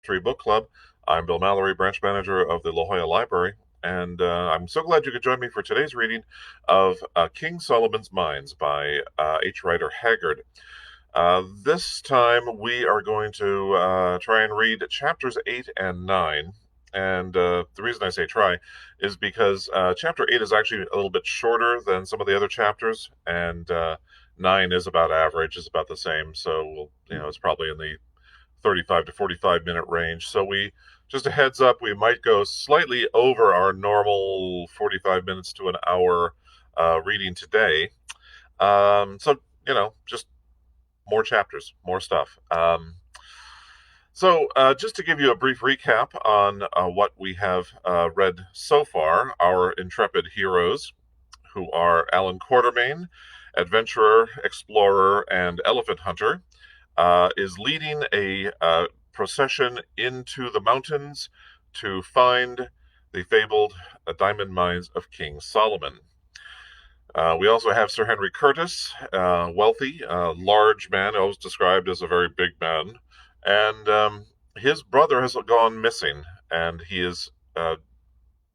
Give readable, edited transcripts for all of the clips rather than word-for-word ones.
Tree Book Club. I'm Bill Mallory, branch manager of the La Jolla Library, and I'm so glad you could join me for today's reading of King Solomon's Mines by H. Rider Haggard. This time we are going to try and read chapters 8 and 9. And the reason I say try is because chapter 8 is actually a little bit shorter than some of the other chapters, and 9 is about average, is about the same. So, it's probably in the 35 to 45 minute range. So just a heads up, we might go slightly over our normal 45 minutes to an hour reading today. Just more chapters, more stuff. Just to give you a brief recap on what we have read so far, our intrepid heroes, who are Alan Quartermain, adventurer, explorer, and elephant hunter, is leading a procession into the mountains to find the fabled diamond mines of King Solomon. We also have Sir Henry Curtis, wealthy, large man, always described as a very big man, and his brother has gone missing, and he is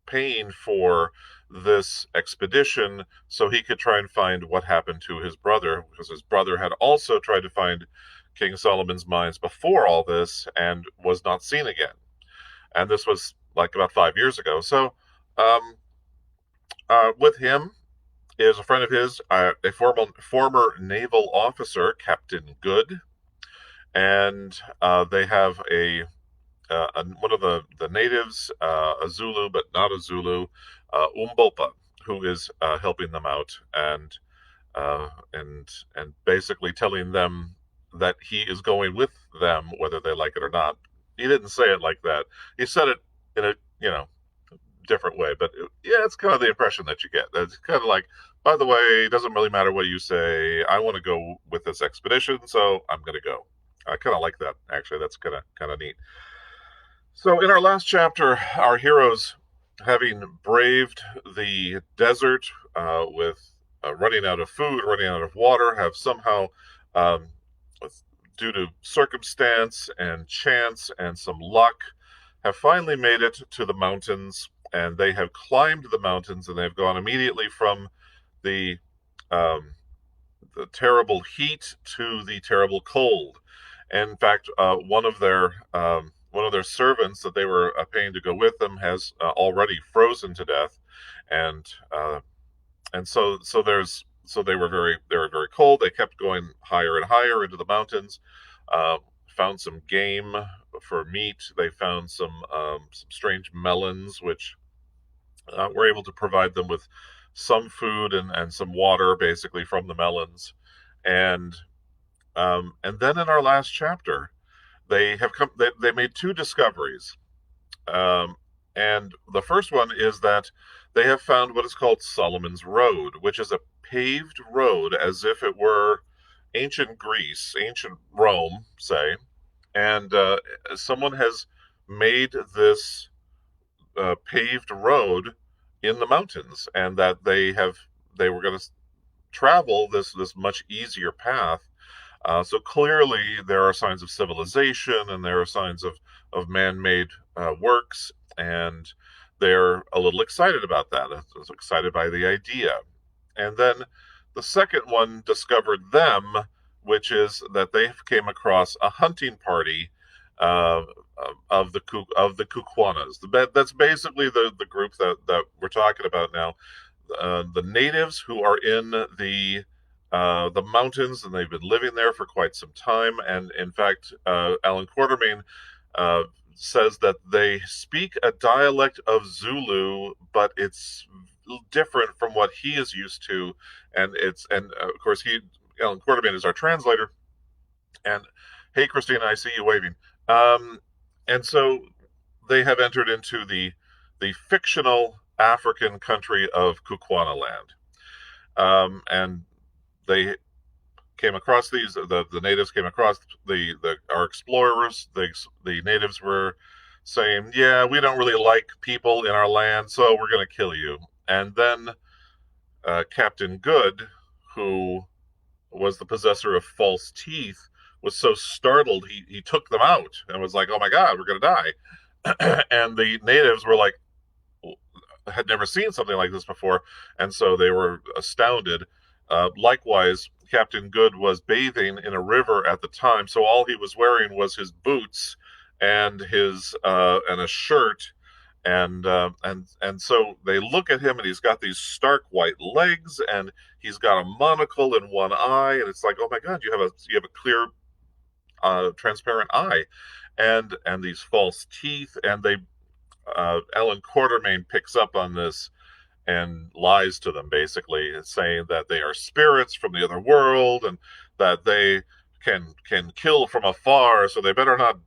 paying for this expedition so he could try and find what happened to his brother, because his brother had also tried to find King Solomon's mines before all this and was not seen again. And this was like about 5 years ago. So with him is a friend of his, a former naval officer, Captain Good, and they have one of the natives, a Zulu, but not a Zulu, Umbopa, who is helping them out and basically telling them that he is going with them, whether they like it or not. He didn't say it like that. He said it in a different way, but yeah, it's kind of the impression that you get. It's kind of like, by the way, it doesn't really matter what you say. I want to go with this expedition, so I'm going to go. I kind of like that, actually. That's kind of neat. So, in our last chapter, our heroes, having braved the desert with running out of food, running out of water, have somehow, um, due to circumstance and chance and some luck, have finally made it to the mountains, and they have climbed the mountains, and they've gone immediately from the um, the terrible heat to the terrible cold. And in fact, one of their servants that they were paying to go with them has already frozen to death, and they were very cold. They kept going higher and higher into the mountains. Found some game for meat. They found some strange melons, which were able to provide them with some food and some water, basically from the melons. And then in our last chapter, they made two discoveries. Um, and the first one is that they have found what is called Solomon's Road, which is a paved road as if it were ancient Greece, ancient Rome, say. And someone has made this paved road in the mountains, and that they were going to travel this much easier path. So clearly, there are signs of civilization, and there are signs of man-made works, and they're a little excited about that. Excited by the idea. And then the second one discovered them, which is that they came across a hunting party uh, of the Kukwanas. That's basically the group that we're talking about now. The natives who are in the mountains, and they've been living there for quite some time. And in fact, Alan Quartermain says that they speak a dialect of Zulu, but it's different from what he is used to. And of course, Alan Quartermain is our translator. And hey, Christina, I see you waving. Um, and so they have entered into the fictional African country of Kukwana land. And they came across the natives came across our explorers. The natives were saying, yeah, we don't really like people in our land, so we're going to kill you. And then Captain Good, who was the possessor of false teeth, was so startled, he took them out and was like, "Oh my God, we're going to die." And the natives were like, had never seen something like this before, and so they were astounded. Likewise, Captain Good was bathing in a river at the time, so all he was wearing was his boots and his and a shirt, and so they look at him, and he's got these stark white legs, and he's got a monocle in one eye, and it's like, oh my God, you have a clear, transparent eye, and these false teeth, and they Ellen Quartermain picks up on this and lies to them, basically saying that they are spirits from the other world and that they can kill from afar, so they better not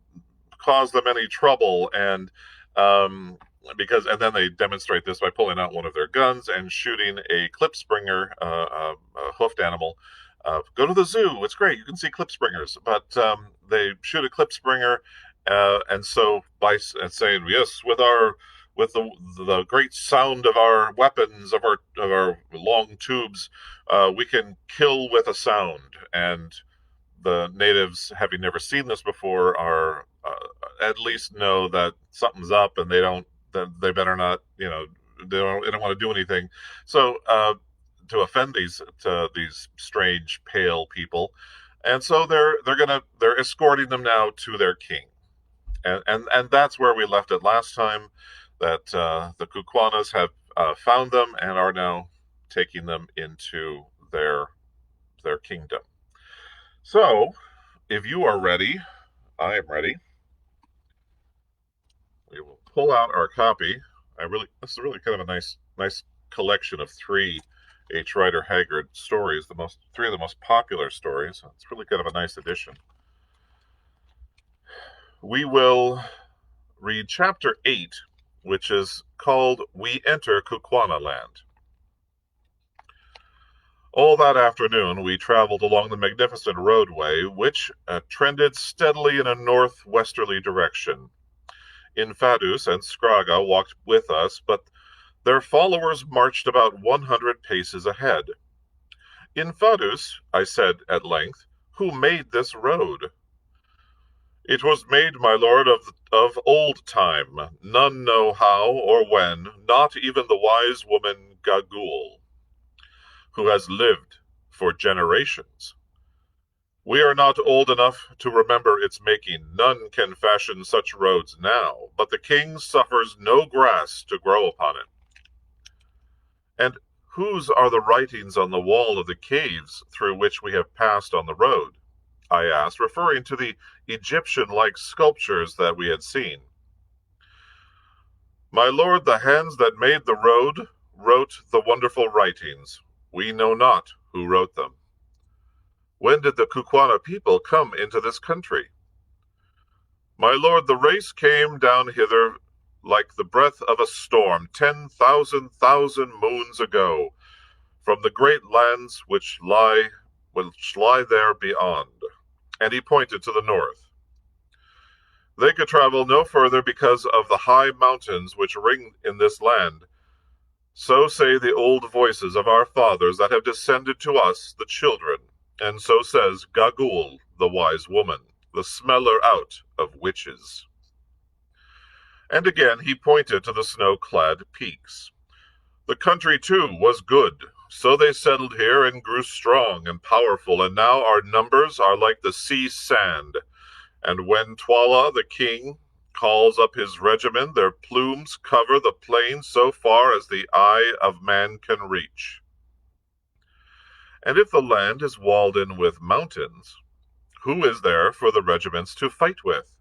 cause them any trouble. And and then they demonstrate this by pulling out one of their guns and shooting a klipspringer, a hoofed animal. Go to the zoo; it's great. You can see klipspringers, but they shoot a klipspringer. And so by saying, yes, with the great sound of our weapons, of our long tubes, we can kill with a sound. And the natives, having never seen this before, are at least know that something's up, and they better not, they don't want to do anything. So to offend these strange pale people, and so they're escorting them now to their king. And that's where we left it last time, that the Kukwanas have found them and are now taking them into their kingdom. So, if you are ready, I am ready. We will pull out our copy. This is really kind of a nice collection of 3 H. Rider Haggard stories, 3 of the most popular stories. It's really kind of a nice edition. We will read chapter 8, which is called We Enter Kukwana Land. All that afternoon we traveled along the magnificent roadway, which trended steadily in a northwesterly direction. Infadus and Scraga walked with us, but their followers marched about 100 paces ahead. Infadus, I said at length, who made this road? It was made, my lord, of old time. None know how or when, not even the wise woman Gagul, who has lived for generations. We are not old enough to remember its making. None can fashion such roads now, but the king suffers no grass to grow upon it. And whose are the writings on the wall of the caves through which we have passed on the road? I asked, referring to the Egyptian-like sculptures that we had seen. My lord, the hands that made the road wrote the wonderful writings. We know not who wrote them. When did the Kukwana people come into this country? My lord, the race came down hither like the breath of a storm 10,000 moons ago, from the great lands which lie there beyond. And he pointed to the north. They could travel no further because of the high mountains which ring in this land. So say the old voices of our fathers that have descended to us, the children, and so says Gagul, the wise woman, the smeller out of witches. And again he pointed to the snow-clad peaks. The country, too, was good. So they settled here and grew strong and powerful, and now our numbers are like the sea sand. And when Twala, the king, calls up his regiment, their plumes cover the plain so far as the eye of man can reach. And if the land is walled in with mountains, who is there for the regiments to fight with?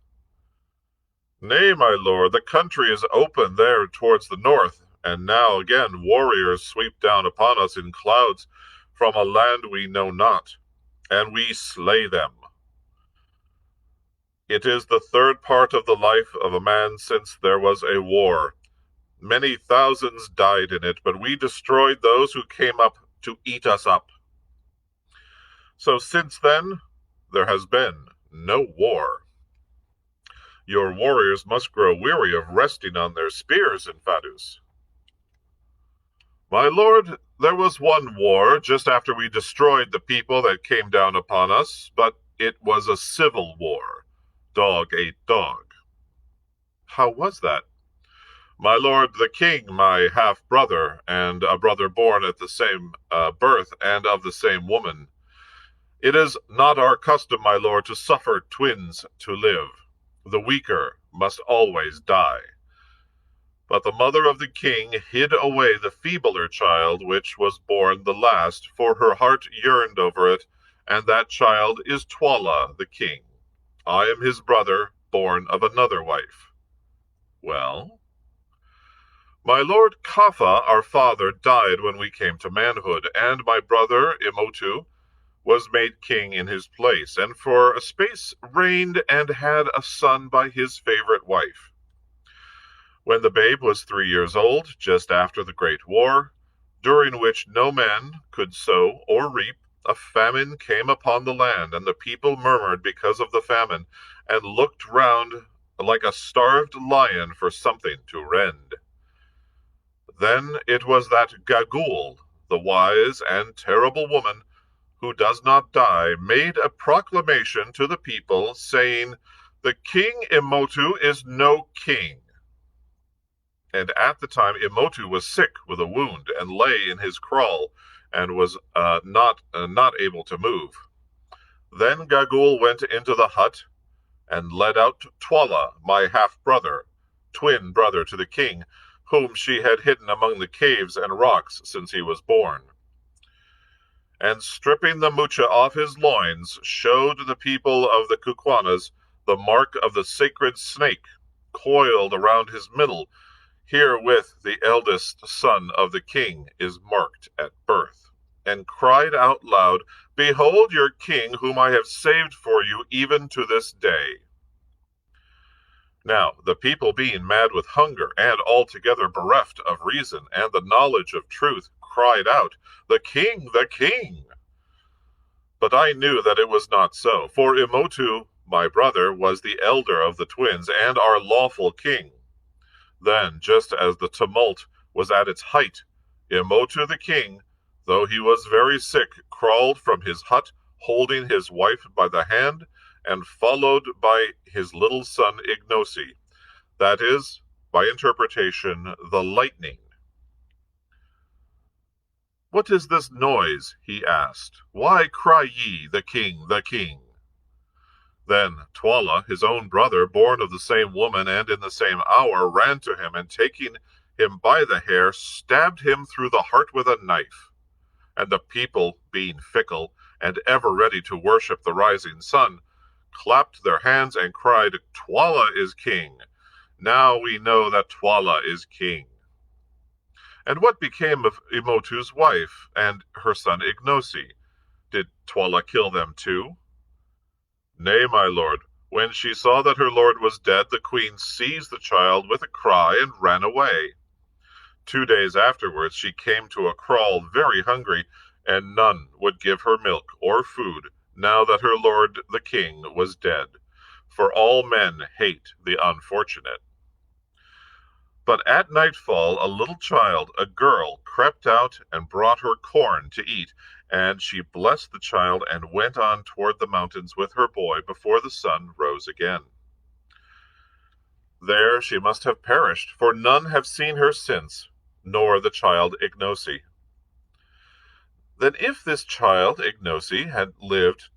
Nay, my lord, the country is open there towards the north, and now again warriors sweep down upon us in clouds from a land we know not, and we slay them. It is the 3rd part of the life of a man since there was a war. Many thousands died in it, but we destroyed those who came up to eat us up. So since then, there has been no war. Your warriors must grow weary of resting on their spears, Infadus. My lord, there was one war just after we destroyed the people that came down upon us, but it was a civil war. Dog ate dog. How was that? My lord the king, my half-brother, and a brother born at the same birth and of the same woman. It is not our custom, my lord, to suffer twins to live. The weaker must always die. But the mother of the king hid away the feebler child, which was born the last, for her heart yearned over it, and that child is Twala the king. I am his brother, born of another wife. Well? My lord Kapha, our father, died when we came to manhood, and my brother Imotu was made king in his place, and for a space reigned and had a son by his favorite wife. When the babe was 3 years old, just after the Great War, during which no man could sow or reap, a famine came upon the land, and the people murmured because of the famine, and looked round like a starved lion for something to rend. Then it was that Gagul, the wise and terrible woman, who does not die, made a proclamation to the people, saying, "The king Imotu is no king." And at the time Imotu was sick with a wound, and lay in his kraal, and was not able to move. Then Gagul went into the hut, and led out Twala, my half-brother, twin brother to the king, whom she had hidden among the caves and rocks since he was born. And stripping the mucha off his loins, showed the people of the Kukwanas the mark of the sacred snake, coiled around his middle. Herewith the eldest son of the king is marked at birth, and cried out loud, "Behold your king, whom I have saved for you even to this day." Now the people, being mad with hunger, and altogether bereft of reason and the knowledge of truth, cried out, "The king, the king!" But I knew that it was not so, for Imotu, my brother, was the elder of the twins, and our lawful king. Then, just as the tumult was at its height, Imotu the king, though he was very sick, crawled from his hut, holding his wife by the hand, and followed by his little son Ignosi, that is, by interpretation, the lightning. "What is this noise?" he asked. "Why cry ye, the king, the king?" Then Twala, his own brother, born of the same woman and in the same hour, ran to him, and taking him by the hair, stabbed him through the heart with a knife. And the people, being fickle, and ever ready to worship the rising sun, clapped their hands and cried, "Twala is king! Now we know that Twala is king." And what became of Imotu's wife and her son Ignosi? Did Twala kill them too? Nay, my lord, when she saw that her lord was dead, the queen seized the child with a cry and ran away. 2 days afterwards she came to a kraal very hungry, and none would give her milk or food, now that her lord the king was dead, for all men hate the unfortunate. But at nightfall a little child, a girl, crept out and brought her corn to eat, and she blessed the child and went on toward the mountains with her boy before the sun rose again. There she must have perished, for none have seen her since, nor the child Ignosi. Then if this child Ignosi had lived,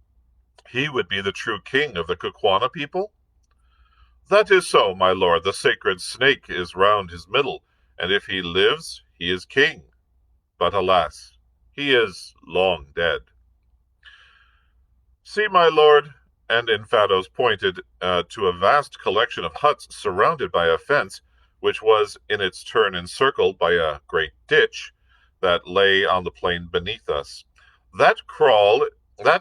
he would be the true king of the Kukwana people? That is so, my lord. The sacred snake is round his middle, and if he lives, he is king. But alas, he is long dead. See, my lord, and Infados pointed to a vast collection of huts surrounded by a fence, which was in its turn encircled by a great ditch that lay on the plain beneath us. That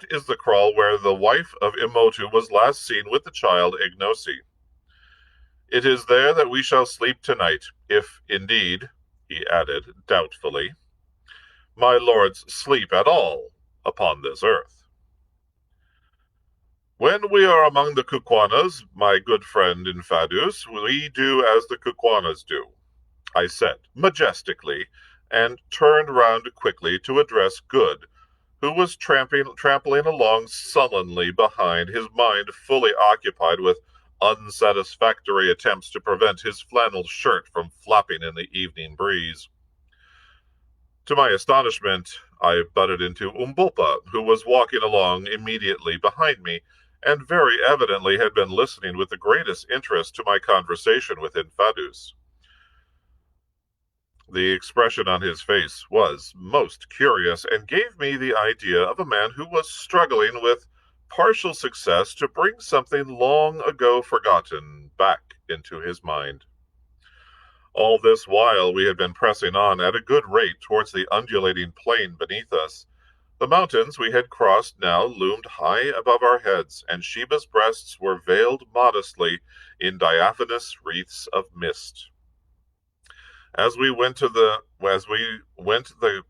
is the kraal where the wife of Imotu was last seen with the child Ignosi. It is there that we shall sleep tonight, if indeed, he added doubtfully, my lords sleep at all upon this earth. When we are among the Kukwanas, my good friend Infadus, we do as the Kukwanas do, I said, majestically, and turned round quickly to address Good, who was trampling along sullenly behind, his mind fully occupied with unsatisfactory attempts to prevent his flannel shirt from flapping in the evening breeze. To my astonishment, I butted into Umbopa, who was walking along immediately behind me, and very evidently had been listening with the greatest interest to my conversation with Infadus. The expression on his face was most curious, and gave me the idea of a man who was struggling with partial success to bring something long ago forgotten back into his mind. All this while we had been pressing on at a good rate towards the undulating plain beneath us. The mountains we had crossed now loomed high above our heads, and Sheba's breasts were veiled modestly in diaphanous wreaths of mist. As we went, the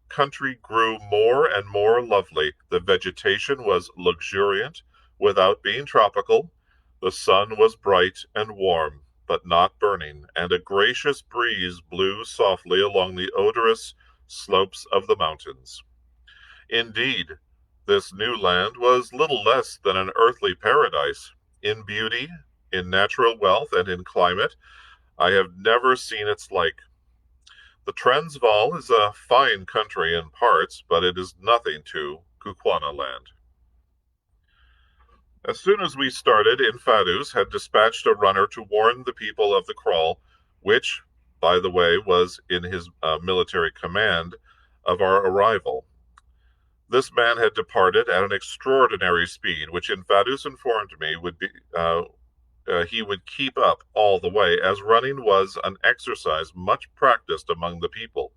country grew more and more lovely. The vegetation was luxuriant, without being tropical. The sun was bright and warm, but not burning, and a gracious breeze blew softly along the odorous slopes of the mountains. Indeed, this new land was little less than an earthly paradise. In beauty, in natural wealth, and in climate, I have never seen its like. The Transvaal is a fine country in parts, but it is nothing to Kukwana land. As soon as we started, Infadus had dispatched a runner to warn the people of the kraal, which, by the way, was in his military command, of our arrival. This man had departed at an extraordinary speed, which Infadus informed me would be he would keep up all the way, as running was an exercise much practiced among the people.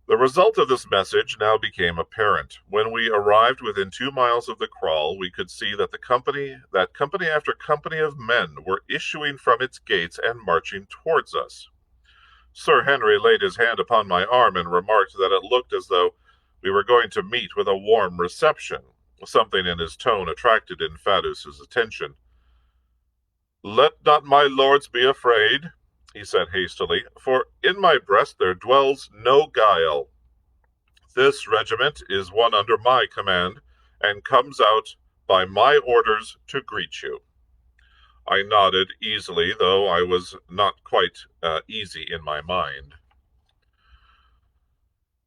The result of this message now became apparent. When we arrived within 2 miles of the kraal, we could see that company after company of men were issuing from its gates and marching towards us. Sir Henry laid his hand upon my arm and remarked that it looked as though we were going to meet with a warm reception. Something in his tone attracted Infadus's attention. "Let not my lords be afraid," he said hastily, "for in my breast there dwells no guile. This regiment is one under my command, and comes out by my orders to greet you." I nodded easily, though I was not quite easy in my mind.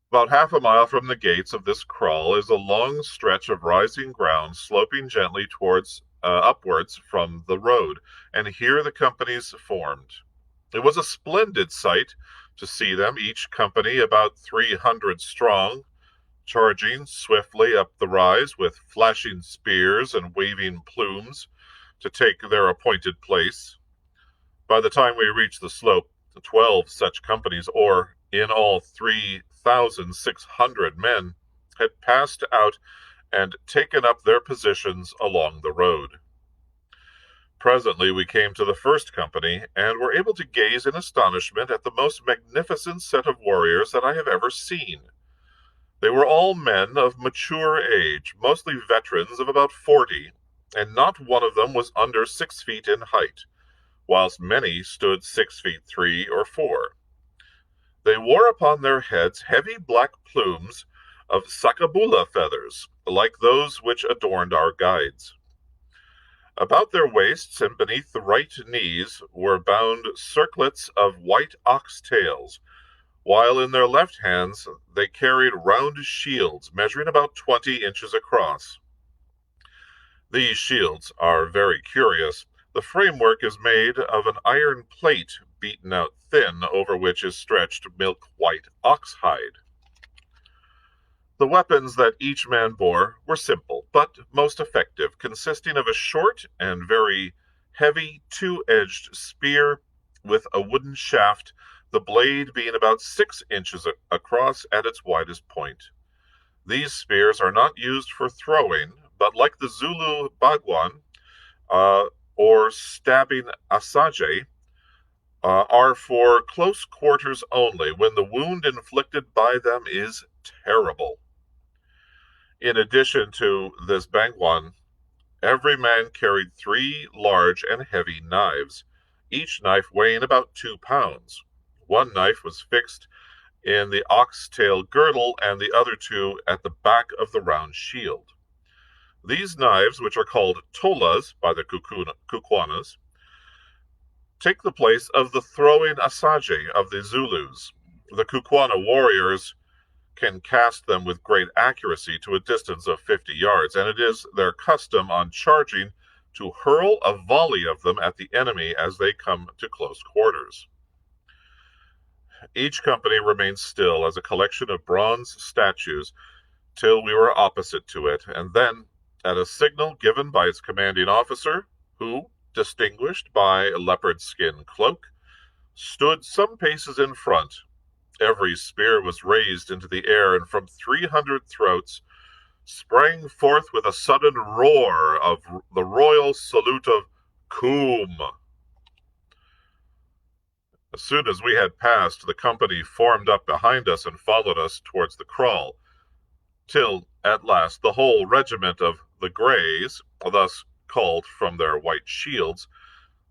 About half a mile from the gates of this kraal is a long stretch of rising ground sloping gently upwards from the road, and here the companies formed. It was a splendid sight to see them, each company about 300 strong, charging swiftly up the rise with flashing spears and waving plumes to take their appointed place. By the time we reached the slope, 12 such companies, or in all 3,600 men, had passed out and taken up their positions along the road. Presently we came to the first company, and were able to gaze in astonishment at the most magnificent set of warriors that I have ever seen. They were all men of mature age, mostly veterans of about 40, and not one of them was under 6 feet in height, whilst many stood 6 feet 3 or 4. They wore upon their heads heavy black plumes of sakabula feathers, like those which adorned our guides. About their waists and beneath the right knees were bound circlets of white ox tails, while in their left hands they carried round shields measuring about 20 inches across. These shields are very curious. The framework is made of an iron plate beaten out thin, over which is stretched milk-white ox hide. The weapons that each man bore were simple, but most effective, consisting of a short and very heavy 2-edged spear with a wooden shaft, the blade being about 6 inches across at its widest point. These spears are not used for throwing, but like the Zulu bagwan, or stabbing assaje, are for close quarters only, when the wound inflicted by them is terrible. In addition to this bangwan, every man carried 3 large and heavy knives, each knife weighing about 2 pounds. One knife was fixed in the ox-tail girdle, and the other 2 at the back of the round shield. These knives, which are called tolas by the Kukwanas, take the place of the throwing asage of the Zulus. The Kukwana warriors can cast them with great accuracy to a distance of 50 yards, and it is their custom on charging to hurl a volley of them at the enemy as they come to close quarters. Each company remained still as a collection of bronze statues till we were opposite to it, and then, at a signal given by its commanding officer, who, distinguished by a leopard skin cloak, stood some paces in front, every spear was raised into the air, and from 300 throats sprang forth with a sudden roar of the royal salute of Coom. As soon as we had passed, the company formed up behind us and followed us towards the kraal, till at last the whole regiment of the Greys, thus called from their white shields,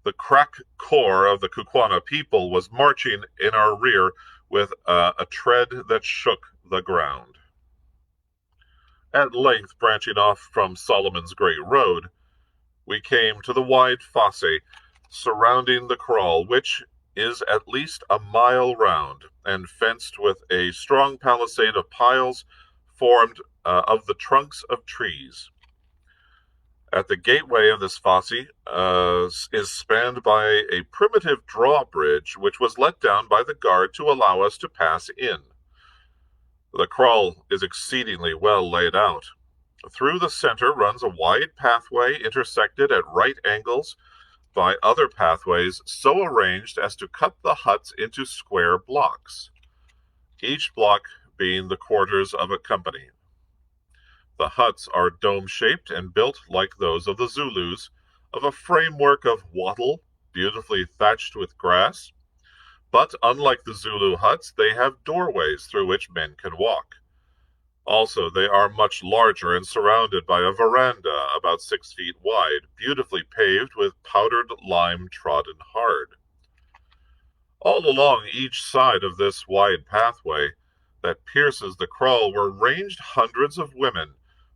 the crack corps of the Kukwana people, was marching in our rear with a tread that shook the ground. At length, branching off from Solomon's Great Road, we came to the wide fosse surrounding the kraal, which is at least a mile round, and fenced with a strong palisade of piles formed of the trunks of trees. At the gateway of this fosse is spanned by a primitive drawbridge, which was let down by the guard to allow us to pass in. The kraal is exceedingly well laid out. Through the center runs a wide pathway intersected at right angles by other pathways so arranged as to cut the huts into square blocks, each block being the quarters of a company. The huts are dome-shaped and built like those of the Zulus, of a framework of wattle, beautifully thatched with grass. But unlike the Zulu huts, they have doorways through which men can walk. Also, they are much larger and surrounded by a veranda about 6 feet wide, beautifully paved with powdered lime trodden hard. All along each side of this wide pathway that pierces the kraal were ranged hundreds of women,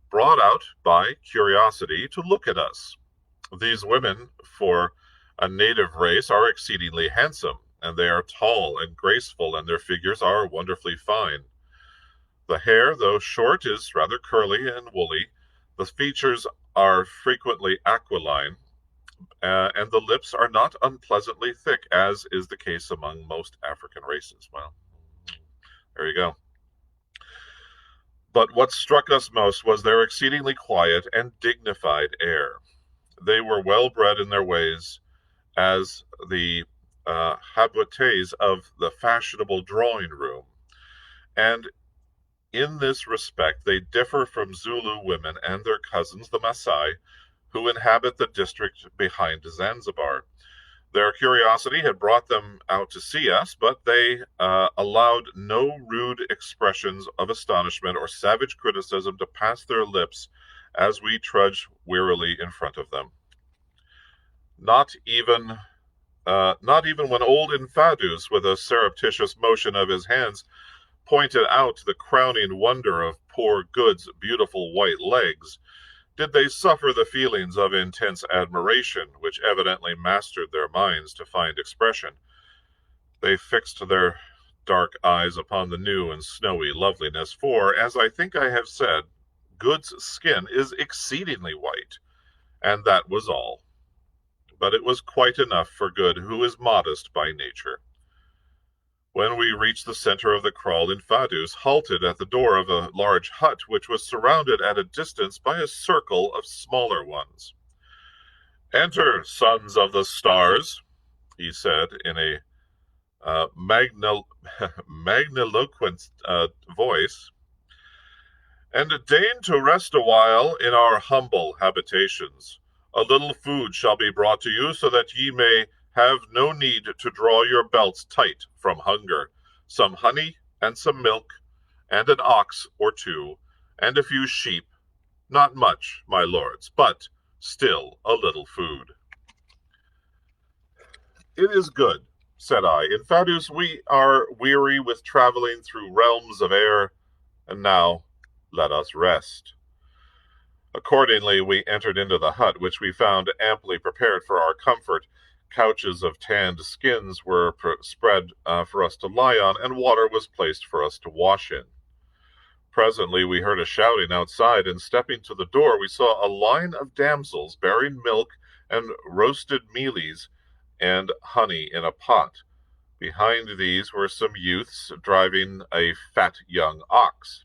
brought out by curiosity to look at us. These women, for a native race, are exceedingly handsome, and they are tall and graceful, and their figures are wonderfully fine. The hair, though short, is rather curly and woolly. The features are frequently aquiline, and the lips are not unpleasantly thick, as is the case among most African races. Well, there you go. But what struck us most was their exceedingly quiet and dignified air. They were well bred in their ways, as the habitués of the fashionable drawing room, and in this respect they differ from Zulu women and their cousins, the Maasai, who inhabit the district behind Zanzibar. Their curiosity had brought them out to see us, but they allowed no rude expressions of astonishment or savage criticism to pass their lips as we trudged wearily in front of them. Not even when old Infadus, with a surreptitious motion of his hands, pointed out the crowning wonder of poor Good's beautiful white legs, did they suffer the feelings of intense admiration, which evidently mastered their minds to find expression. They fixed their dark eyes upon the new and snowy loveliness, for, as I think I have said, Good's skin is exceedingly white, and that was all. But it was quite enough for Good, who is modest by nature. When we reached the center of the kraal, Infadus halted at the door of a large hut, which was surrounded at a distance by a circle of smaller ones. "Enter, sons of the stars," he said in a magniloquent voice, "and deign to rest a while in our humble habitations. A little food shall be brought to you, so that ye may have no need to draw your belts tight from hunger. Some honey and some milk, and an ox or two, and a few sheep. Not much, my lords, but still a little food." It is good said I. Infadus, we are weary with traveling through realms of air, and now let us rest. Accordingly, we entered into the hut, which we found amply prepared for our comfort. Couches of tanned skins were spread for us to lie on, and water was placed for us to wash in. Presently we heard a shouting outside, and stepping to the door, we saw a line of damsels bearing milk and roasted mealies and honey in a pot. Behind these were some youths driving a fat young ox.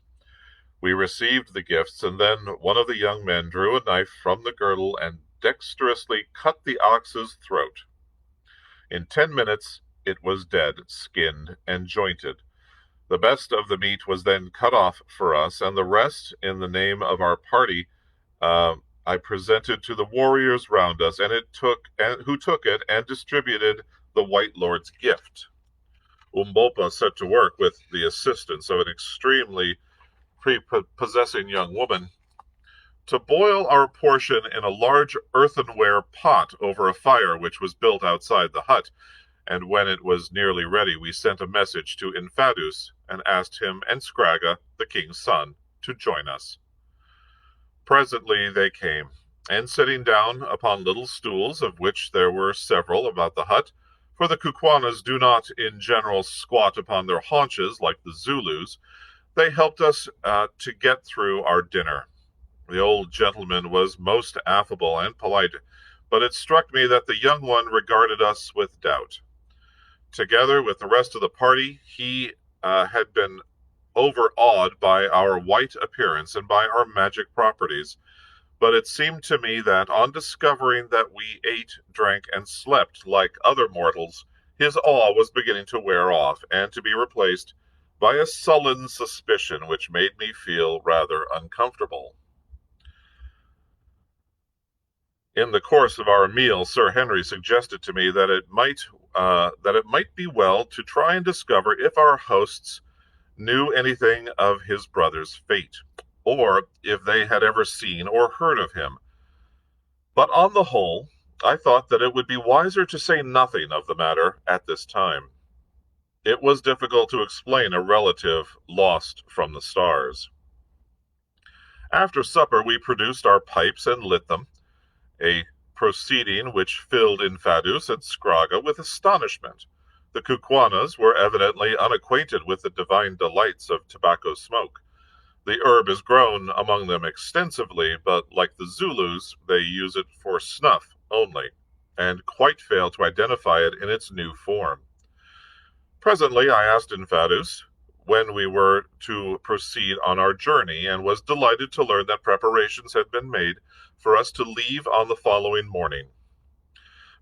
We received the gifts, and then one of the young men drew a knife from the girdle and dexterously cut the ox's throat. In 10 minutes it was dead, skinned, and jointed. The best of the meat was then cut off for us, and the rest, in the name of our party, I presented to the warriors round us, who took it and distributed the White Lord's gift. Umbopa set to work with the assistance of an extremely prepossessing young woman to boil our portion in a large earthenware pot over a fire which was built outside the hut, and when it was nearly ready, we sent a message to Infadus and asked him and Scragga, the king's son, to join us. Presently they came, and sitting down upon little stools, of which there were several about the hut, for the Kukwanas do not in general squat upon their haunches like the Zulus, they helped us to get through our dinner. The old gentleman was most affable and polite, but it struck me that the young one regarded us with doubt. Together with the rest of the party, he had been overawed by our white appearance and by our magic properties, but it seemed to me that on discovering that we ate, drank, and slept like other mortals, his awe was beginning to wear off and to be replaced by a sullen suspicion which made me feel rather uncomfortable. In the course of our meal, Sir Henry suggested to me that it might be well to try and discover if our hosts knew anything of his brother's fate, or if they had ever seen or heard of him. But on the whole, I thought that it would be wiser to say nothing of the matter at this time. It was difficult to explain a relative lost from the stars. After supper, we produced our pipes and lit them, a proceeding which filled Infadus and Scragga with astonishment. The Kukwanas were evidently unacquainted with the divine delights of tobacco smoke. The herb is grown among them extensively, but like the Zulus, they use it for snuff only, and quite fail to identify it in its new form. Presently I asked Infadus when we were to proceed on our journey, and was delighted to learn that preparations had been made for us to leave on the following morning.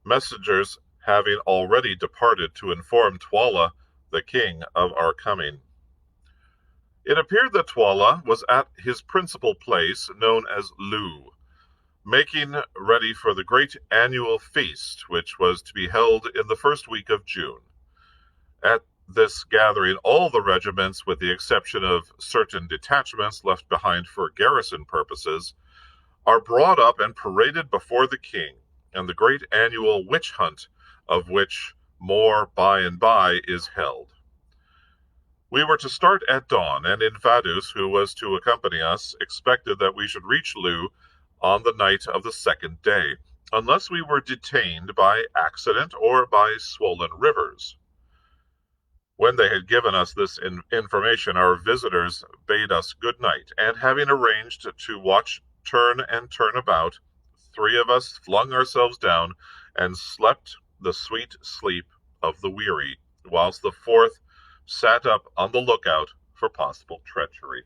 Messengers having already departed to inform Twala, the king, of our coming. It appeared that Twala was at his principal place, known as Loo, making ready for the great annual feast, which was to be held in the first week of June. At this gathering, all the regiments, with the exception of certain detachments left behind for garrison purposes, are brought up and paraded before the king, and the great annual witch hunt, of which more by and by, is held. We were to start at dawn, and Infadus, who was to accompany us, expected that we should reach Loo on the night of the second day, unless we were detained by accident or by swollen rivers. When they had given us this information, our visitors bade us good night, and having arranged to watch turn and turn about, 3 of us flung ourselves down and slept the sweet sleep of the weary, whilst the 4th sat up on the lookout for possible treachery.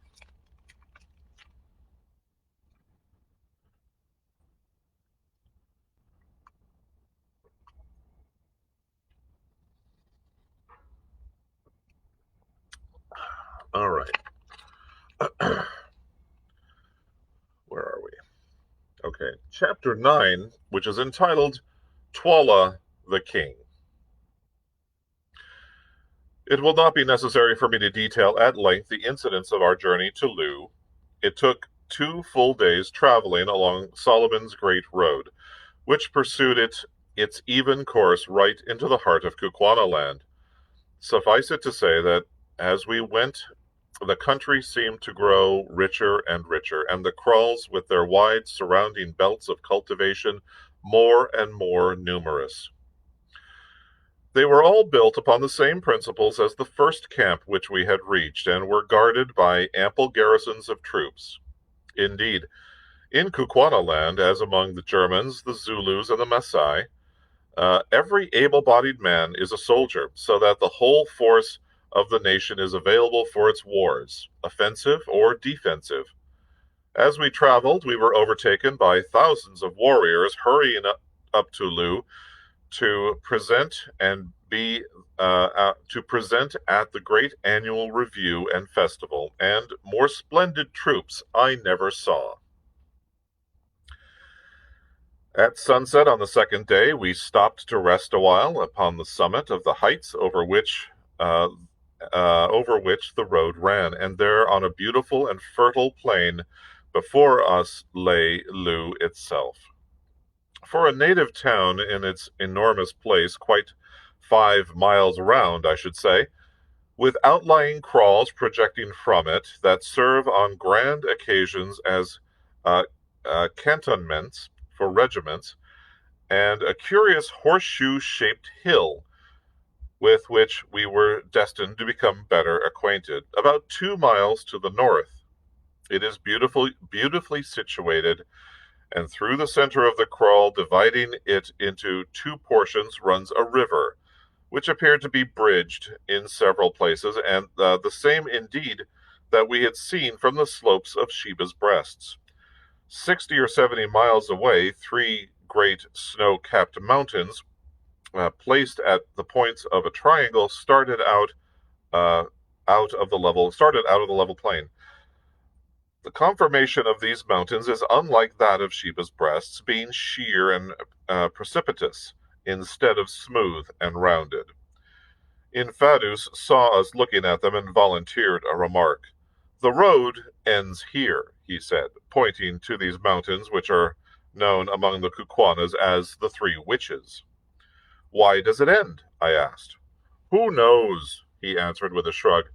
All right. Where are we? Okay. Chapter 9, which is entitled Twala the King. It will not be necessary for me to detail at length the incidents of our journey to Loo. It took 2 full days traveling along Solomon's Great Road, which pursued it its even course right into the heart of Kukuanaland. Suffice it to say that as we went, the country seemed to grow richer and richer, and the kralls, with their wide surrounding belts of cultivation, more and more numerous. They were all built upon the same principles as the first camp which we had reached, and were guarded by ample garrisons of troops. Indeed, in Kukuanaland, as among the Germans, the Zulus, and the Maasai, every able-bodied man is a soldier, so that the whole force of the nation is available for its wars, offensive or defensive. As we traveled, we were overtaken by thousands of warriors hurrying up to Lu to present and to present at the great annual review and festival, and more splendid troops I never saw. At sunset on the second day, we stopped to rest a while upon the summit of the heights over which the road ran, and there on a beautiful and fertile plain before us lay Lu itself. For a native town in its enormous place, quite 5 miles round, I should say, with outlying kraals projecting from it that serve on grand occasions as cantonments for regiments, and a curious horseshoe-shaped hill with which we were destined to become better acquainted, about 2 miles to the north. It is beautifully situated, and through the center of the kraal, dividing it into 2 portions, runs a river, which appeared to be bridged in several places, and the same indeed that we had seen from the slopes of Sheba's Breasts. 60 or 70 miles away, 3 great snow-capped mountains, placed at the points of a triangle, started out of the level plain. The conformation of these mountains is unlike that of Sheba's Breasts, being sheer and precipitous, instead of smooth and rounded. Infadus saw us looking at them and volunteered a remark. "The road ends here," he said, pointing to these mountains, which are known among the Kukuanas as the 3 Witches. "Why does it end?" I asked. "Who knows?" he answered with a shrug.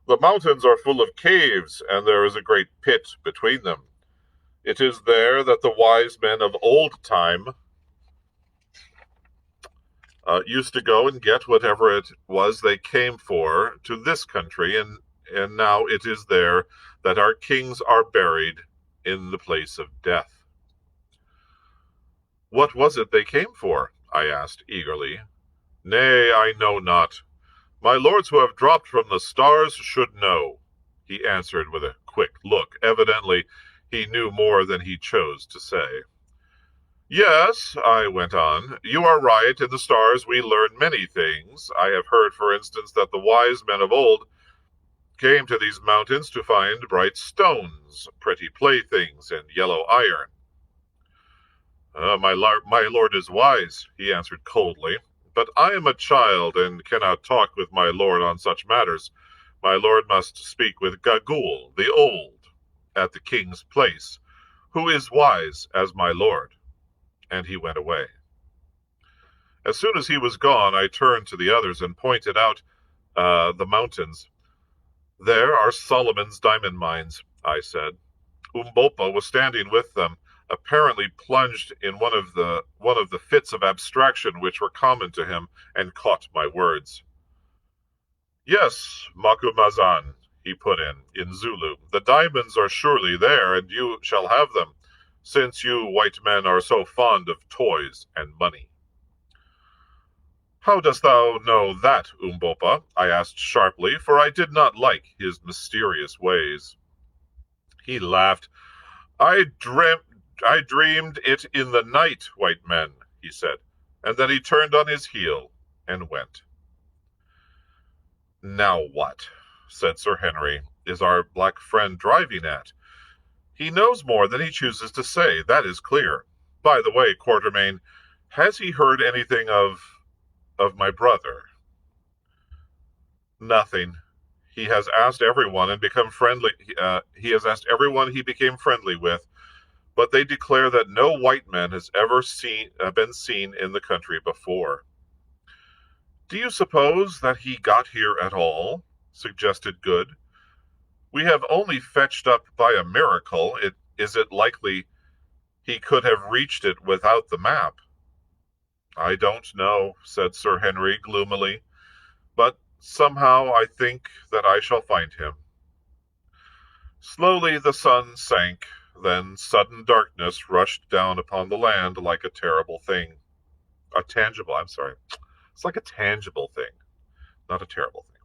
"The mountains are full of caves, and there is a great pit between them. It is there that the wise men of old time used to go and get whatever it was they came for to this country, and now it is there that our kings are buried in the place of death." "What was it they came for?" I asked eagerly. "Nay, I know not. My lords who have dropped from the stars should know," he answered with a quick look. Evidently, he knew more than he chose to say. "Yes," I went on, "you are right. In the stars we learn many things. I have heard, for instance, that the wise men of old came to these mountains to find bright stones, pretty playthings, and yellow iron." My lord is wise," he answered coldly, "but I am a child and cannot talk with my lord on such matters. My lord must speak with Gagul, the old, at the king's place, who is wise as my lord." And he went away. As soon as he was gone, I turned to the others and pointed out the mountains. "There are Solomon's diamond mines," I said. Umbopa was standing with them, apparently plunged in one of the fits of abstraction which were common to him, and caught my words. "Yes, Macumazahn," he put in Zulu, "the diamonds are surely there, and you shall have them, since you white men are so fond of toys and money." "How dost thou know that, Umbopa?" I asked sharply, for I did not like his mysterious ways. He laughed. I dreamed it in the night, white men," he said, and then he turned on his heel and went. "Now what," said Sir Henry, "is our black friend driving at? He knows more than he chooses to say, that is clear. By the way, Quatermain, has he heard anything of my brother?" "Nothing. He has asked everyone and become friendly. He has asked everyone he became friendly with, but they declare that no white man has ever been seen in the country before." "Do you suppose that he got here at all?" suggested Good. "We have only fetched up by a miracle. Is it likely he could have reached it without the map?" "I don't know," said Sir Henry gloomily, "but somehow I think that I shall find him." Slowly the sun sank, then sudden darkness rushed down upon the land like a terrible thing. It's like a tangible thing, not a terrible thing.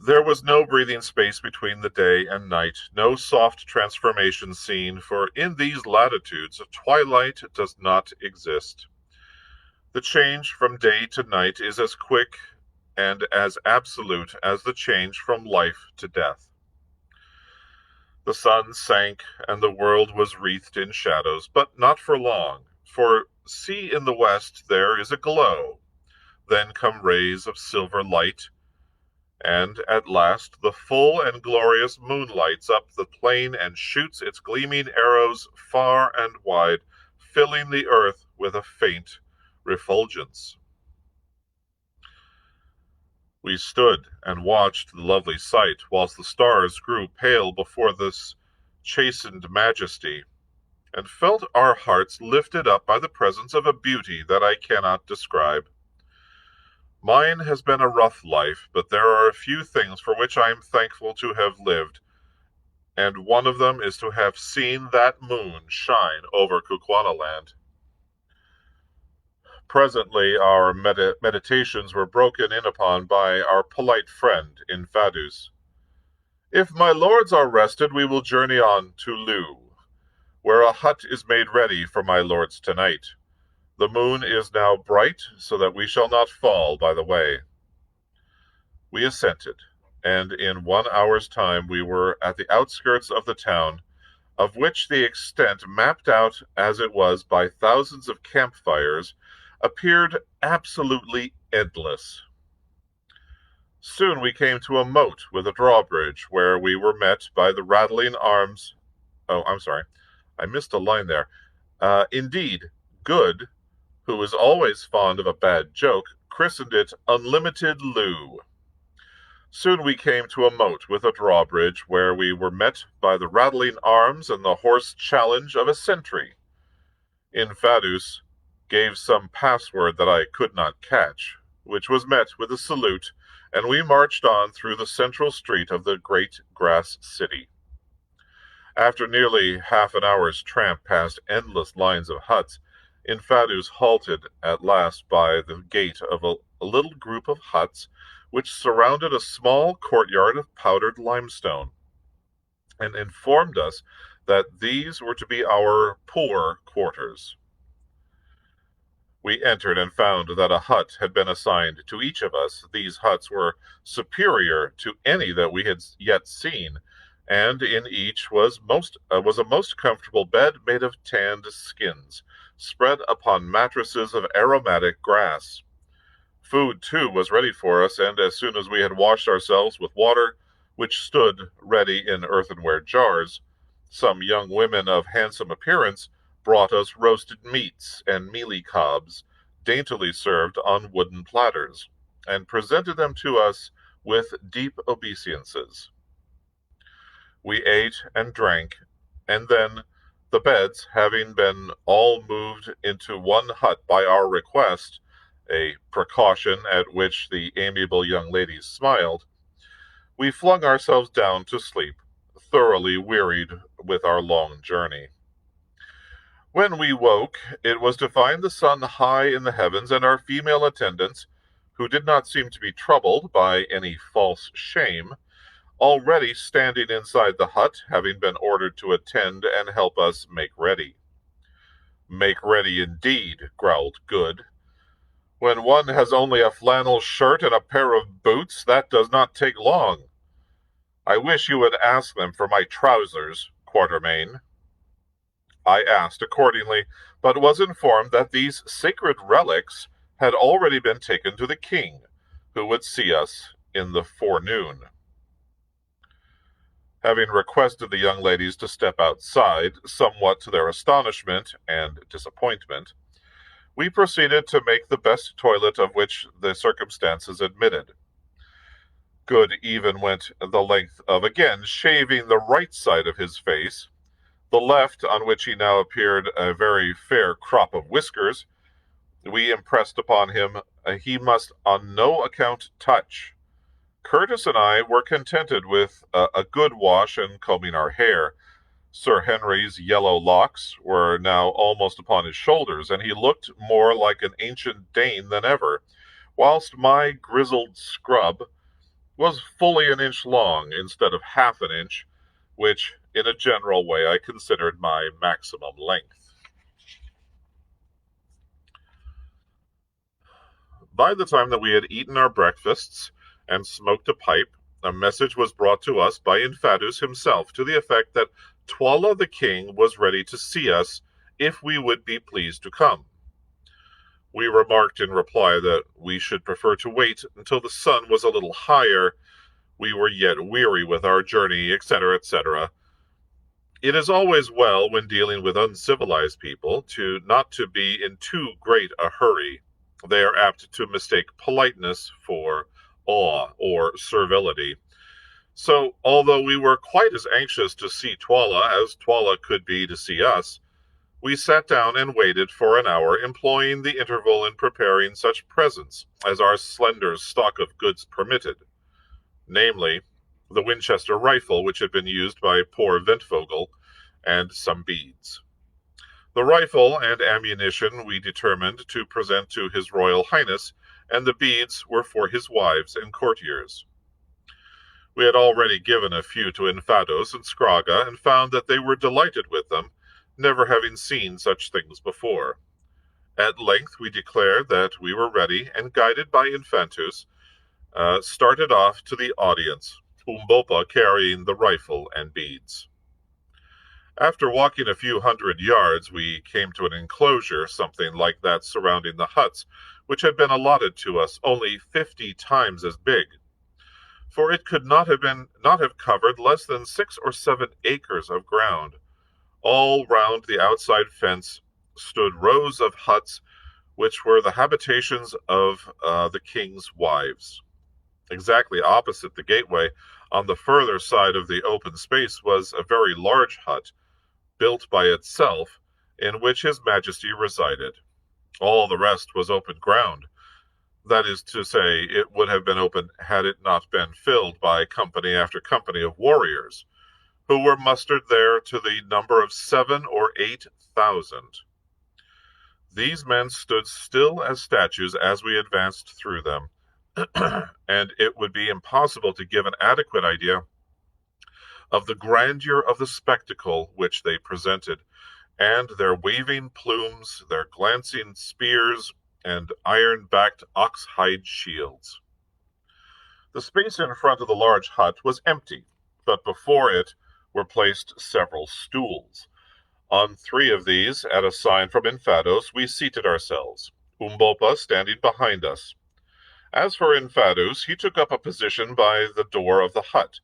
There was no breathing space between the day and night, no soft transformation seen, for in these latitudes twilight does not exist. The change from day to night is as quick and as absolute as the change from life to death. The sun sank, and the world was wreathed in shadows, but not for long, for see in the west there is a glow. Then come rays of silver light, and at last the full and glorious moon lights up the plain and shoots its gleaming arrows far and wide, filling the earth with a faint refulgence. We stood and watched the lovely sight, whilst the stars grew pale before this chastened majesty, and felt our hearts lifted up by the presence of a beauty that I cannot describe. Mine has been a rough life, but there are a few things for which I am thankful to have lived, and one of them is to have seen that moon shine over Kukuanaland. Presently our meditations were broken in upon by our polite friend in Fadus. "If my lords are rested, we will journey on to Loo, where a hut is made ready for my lords tonight. The moon is now bright, so that we shall not fall by the way." We assented, and in 1 hour's time we were at the outskirts of the town, of which the extent, mapped out as it was by thousands of campfires, appeared absolutely endless. Soon we came to a moat with a drawbridge, where we were met by the rattling arms. Oh, I'm sorry, I missed a line there. Indeed, Good, who is always fond of a bad joke, christened it Unlimited Loo. Soon we came to a moat with a drawbridge, where we were met by the rattling arms and the hoarse challenge of a sentry. In Fadus gave some password that I could not catch, which was met with a salute, and we marched on through the central street of the great grass city. After nearly half an hour's tramp past endless lines of huts, Infadus halted at last by the gate of a little group of huts which surrounded a small courtyard of powdered limestone, and informed us that these were to be our poor quarters. We entered and found that a hut had been assigned to each of us. These huts were superior to any that we had yet seen, and in each was a most comfortable bed made of tanned skins, spread upon mattresses of aromatic grass. Food, too, was ready for us, and as soon as we had washed ourselves with water, which stood ready in earthenware jars, some young women of handsome appearance brought us roasted meats and mealy cobs, daintily served on wooden platters, and presented them to us with deep obeisances. We ate and drank, and then, the beds having been all moved into one hut by our request, a precaution at which the amiable young ladies smiled, we flung ourselves down to sleep, thoroughly wearied with our long journey. When we woke, it was to find the sun high in the heavens, and our female attendants, who did not seem to be troubled by any false shame, already standing inside the hut, having been ordered to attend and help us make ready. "Make ready, indeed," growled Good. "When one has only a flannel shirt and a pair of boots, that does not take long. I wish you would ask them for my trousers, Quatermain." I asked accordingly, but was informed that these sacred relics had already been taken to the king, who would see us in the forenoon. Having requested the young ladies to step outside, somewhat to their astonishment and disappointment, we proceeded to make the best toilet of which the circumstances admitted. Good even went the length of again shaving the right side of his face. The left, on which he now appeared a very fair crop of whiskers, we impressed upon him he must on no account touch. Curtis and I were contented with a good wash and combing our hair. Sir Henry's yellow locks were now almost upon his shoulders, and he looked more like an ancient Dane than ever, whilst my grizzled scrub was fully an inch long instead of half an inch, which, in a general way, I considered my maximum length. By the time that we had eaten our breakfasts and smoked a pipe, a message was brought to us by Infadus himself to the effect that Twala the king was ready to see us if we would be pleased to come. We remarked in reply that we should prefer to wait until the sun was a little higher, we were yet weary with our journey, etc., etc. It is always well, when dealing with uncivilized people, not to be in too great a hurry. They are apt to mistake politeness for awe or servility. So, although we were quite as anxious to see Twala as Twala could be to see us, we sat down and waited for an hour, employing the interval in preparing such presents as our slender stock of goods permitted, namely, the Winchester rifle which had been used by poor Ventvogel, and some beads. The rifle and ammunition we determined to present to His Royal Highness, and the beads were for his wives and courtiers. We had already given a few to Infados and Scragga, and found that they were delighted with them, never having seen such things before. At length we declared that we were ready, and guided by Infantus, started off to the audience, Umbopa carrying the rifle and beads. After walking a few hundred yards, we came to an enclosure, something like that surrounding the huts, which had been allotted to us, only 50 times as big. For it could not have covered less than 6 or 7 acres of ground. All round the outside fence stood rows of huts, which were the habitations of the king's wives. Exactly opposite the gateway, on the further side of the open space, was a very large hut, built by itself, in which His Majesty resided. All the rest was open ground. That is to say, it would have been open had it not been filled by company after company of warriors, who were mustered there to the number of 7,000 or 8,000. These men stood still as statues as we advanced through them, and it would be impossible to give an adequate idea of the grandeur of the spectacle which they presented, and their waving plumes, their glancing spears, and iron-backed ox-hide shields. The space in front of the large hut was empty, but before it were placed several stools. On 3 of these, at a sign from Infados, we seated ourselves, Umbopa standing behind us. As for Infados, he took up a position by the door of the hut,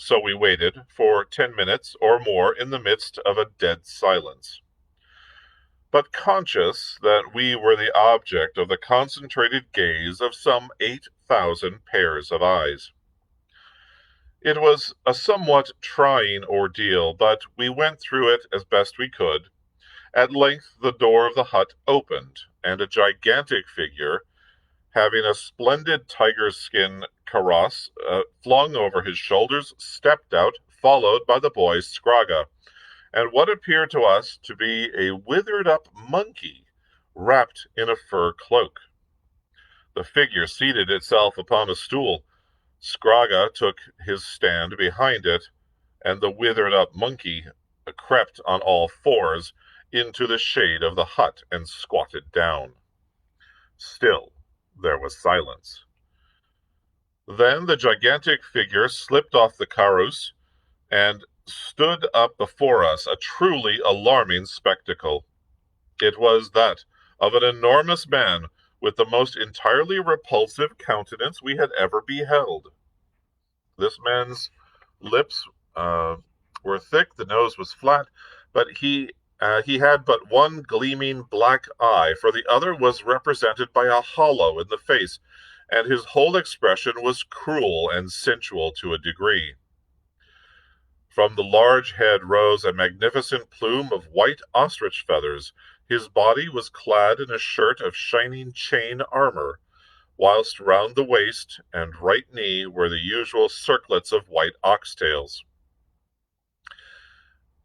so we waited for 10 minutes or more in the midst of a dead silence. But conscious that we were the object of the concentrated gaze of some 8,000 pairs of eyes. It was a somewhat trying ordeal, but we went through it as best we could. At length the door of the hut opened, and a gigantic figure, having a splendid tiger skin kaross flung over his shoulders, stepped out, followed by the boy Scragga, and what appeared to us to be a withered-up monkey wrapped in a fur cloak. The figure seated itself upon a stool. Scragga took his stand behind it, and the withered-up monkey crept on all fours into the shade of the hut and squatted down. Still there was silence. Then the gigantic figure slipped off the karus and stood up before us, a truly alarming spectacle. It was that of an enormous man with the most entirely repulsive countenance we had ever beheld. This man's lips were thick, the nose was flat, but he had but one gleaming black eye, for the other was represented by a hollow in the face, and his whole expression was cruel and sensual to a degree. From the large head rose a magnificent plume of white ostrich feathers. His body was clad in a shirt of shining chain armor, whilst round the waist and right knee were the usual circlets of white oxtails.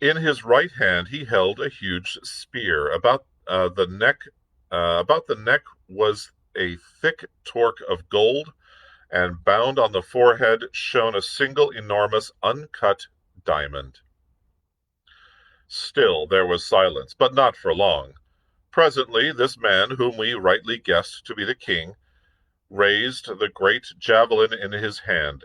In his right hand he held a huge spear. About the neck was a thick torque of gold, and bound on the forehead shone a single enormous uncut diamond. Still there was silence, but not for long. Presently this man, whom we rightly guessed to be the king, raised the great javelin in his hand.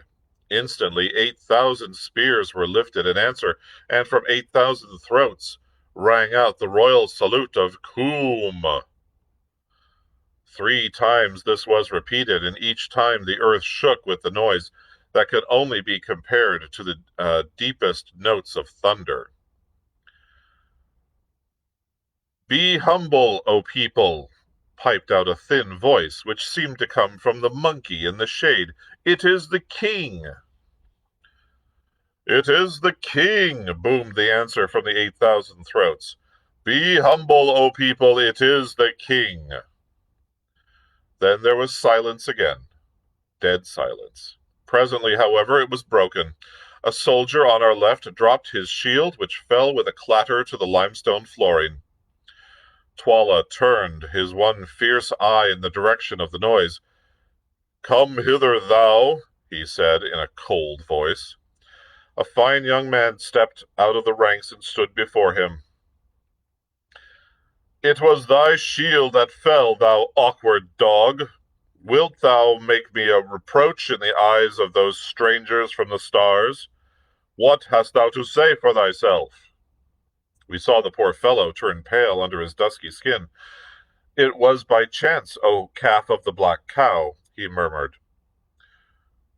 Instantly 8,000 spears were lifted in answer, and from 8,000 throats rang out the royal salute of Coom. 3 times this was repeated, and each time the earth shook with the noise that could only be compared to the deepest notes of thunder. "Be humble, O people," piped out a thin voice, which seemed to come from the monkey in the shade. "It is the king." "It is the king," boomed the answer from the 8,000 throats. "Be humble, O people, it is the king." Then there was silence again, dead silence. Presently, however, it was broken. A soldier on our left dropped his shield, which fell with a clatter to the limestone flooring. Twala turned his one fierce eye in the direction of the noise. "Come hither, thou," he said in a cold voice. A fine young man stepped out of the ranks and stood before him. "It was thy shield that fell, thou awkward dog. Wilt thou make me a reproach in the eyes of those strangers from the stars? What hast thou to say for thyself?" We saw the poor fellow turn pale under his dusky skin. "It was by chance, O calf of the black cow," he murmured.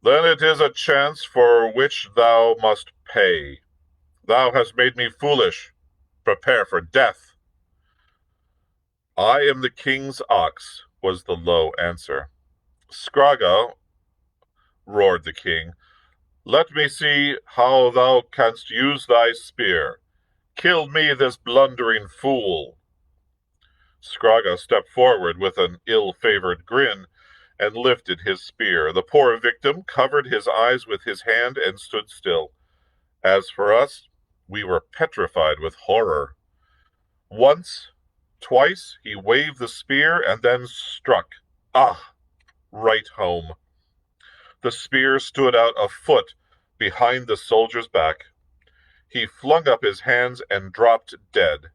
"Then it is a chance for which thou must pay. Thou hast made me foolish. Prepare for death." "I am the king's ox," was the low answer. "Scragga," roared the king, "let me see how thou canst use thy spear. Kill me this blundering fool." Scragga stepped forward with an ill-favored grin and lifted his spear. The poor victim covered his eyes with his hand and stood still. As for us, we were petrified with horror. Once, twice, he waved the spear and then struck. Right home. The spear stood out a foot behind the soldier's back. He flung up his hands and dropped dead.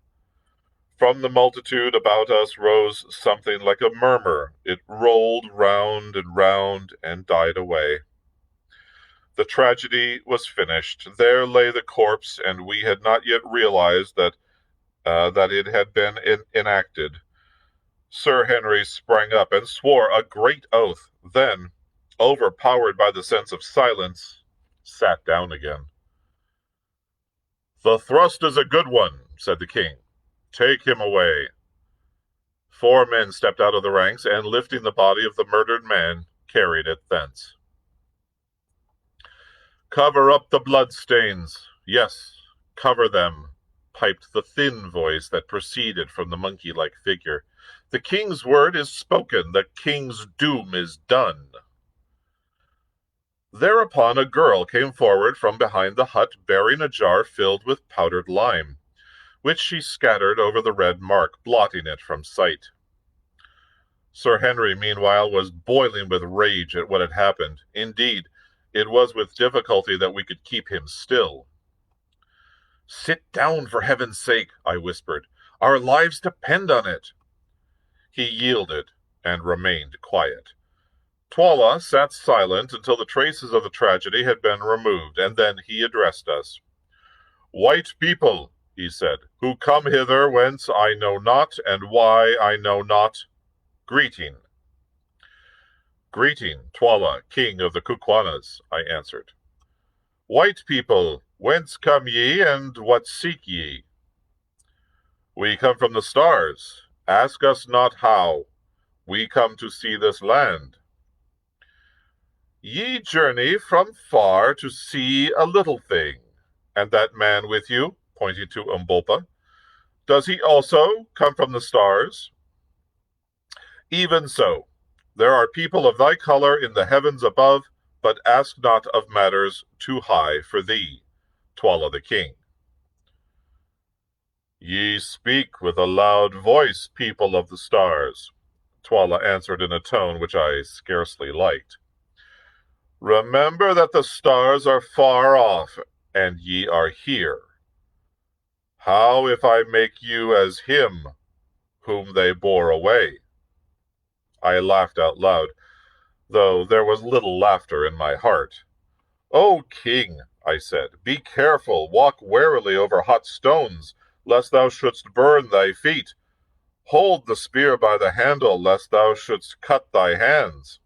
From the multitude about us rose something like a murmur. It rolled round and died away. The tragedy was finished. There lay the corpse, and we had not yet realized that it had been enacted. Sir Henry sprang up and swore a great oath, then, overpowered by the sense of silence, sat down again. "The thrust is a good one," said the king. "Take him away." 4 men stepped out of the ranks, and lifting the body of the murdered man, carried it thence. "Cover up the bloodstains. Yes, cover them," piped the thin voice that proceeded from the monkey-like figure. "The king's word is spoken. The king's doom is done." Thereupon a girl came forward from behind the hut, bearing a jar filled with powdered lime, which she scattered over the red mark, blotting it from sight. Sir Henry, meanwhile, was boiling with rage at what had happened. Indeed, it was with difficulty that we could keep him still. "Sit down, for heaven's sake," I whispered. "Our lives depend on it." He yielded and remained quiet. Twala sat silent until the traces of the tragedy had been removed, and then he addressed us. "White people," he said, "who come hither whence I know not, and why I know not, greeting." "Greeting, Twala, king of the Kukwanas," I answered. "White people," Whence come ye, and what seek ye? We come from the stars. Ask us not how. We come to see this land. Ye journey from far to see a little thing. And that man with you, pointing to Umbolpa, does he also come from the stars? Even so, there are people of thy color in the heavens above, but ask not of matters too high for thee, Twala the king. Ye speak with a loud voice, people of the stars, Twala answered in a tone which I scarcely liked. Remember that the stars are far off, and ye are here. How if I make you as him whom they bore away? I laughed out loud, though there was little laughter in my heart. O king, I said, be careful, walk warily over hot stones, lest thou shouldst burn thy feet. Hold the spear by the handle, lest thou shouldst cut thy hands.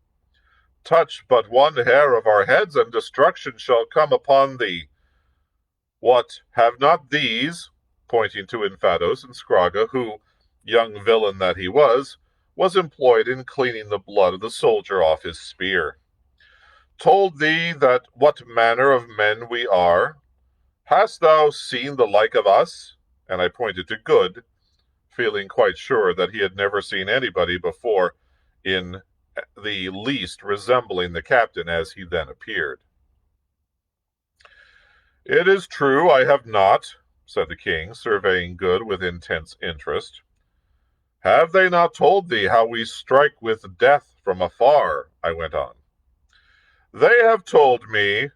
Touch but one hair of our heads, and destruction shall come upon thee. What, have not these, pointing to Infados and Scragga, who, young villain that he was employed in cleaning the blood of the soldier off his spear, told thee that what manner of men we are? Hast thou seen the like of us? And I pointed to Good, feeling quite sure that he had never seen anybody before in the least resembling the captain as he then appeared. It is true I have not, said the king, surveying Good with intense interest. Have they not told thee how we strike with death from afar? I went on. They have told me,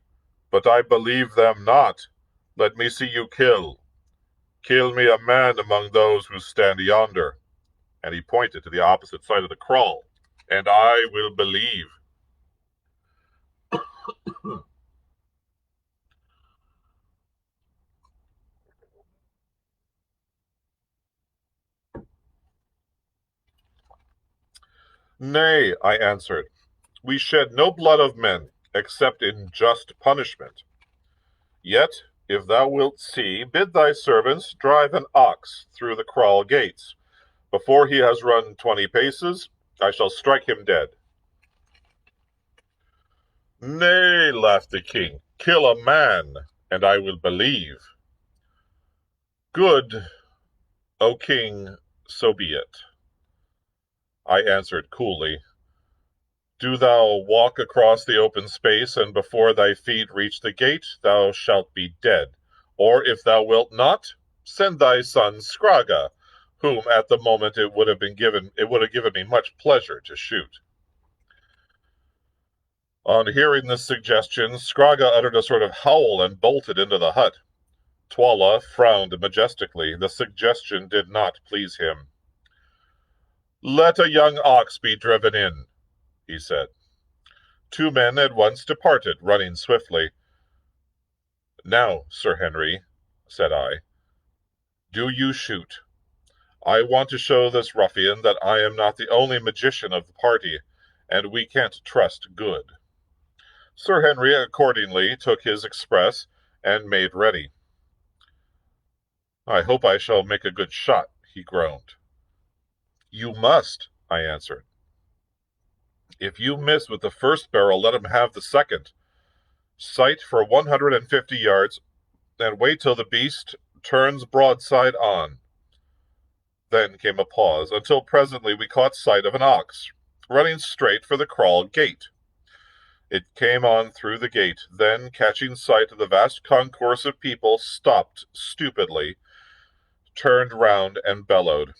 but I believe them not. Let me see you kill. Kill me a man among those who stand yonder. And he pointed to the opposite side of the kraal, and I will believe. Nay, I answered, we shed no blood of men, except in just punishment. Yet, if thou wilt see, bid thy servants drive an ox through the kraal gates. Before he has run 20 paces, I shall strike him dead. Nay, laughed the king, kill a man, and I will believe. Good, O king, so be it. I answered coolly, do thou walk across the open space, and before thy feet reach the gate, thou shalt be dead. Or if thou wilt not, send thy son Scragga, whom at the moment it would have given me much pleasure to shoot. On hearing this suggestion, Scragga uttered a sort of howl and bolted into the hut. Twala frowned majestically. The suggestion did not please him. Let a young ox be driven in, he said. 2 men at once departed, running swiftly. Now, Sir Henry, said I, do you shoot. I want to show this ruffian that I am not the only magician of the party, and we can't trust Good. Sir Henry accordingly took his express and made ready. I hope I shall make a good shot, he groaned. You must, I answered. If you miss with the first barrel, let him have the second. Sight for 150 yards, and wait till the beast turns broadside on. Then came a pause, until presently we caught sight of an ox, running straight for the kraal gate. It came on through the gate, then, catching sight of the vast concourse of people, stopped stupidly, turned round, and bellowed.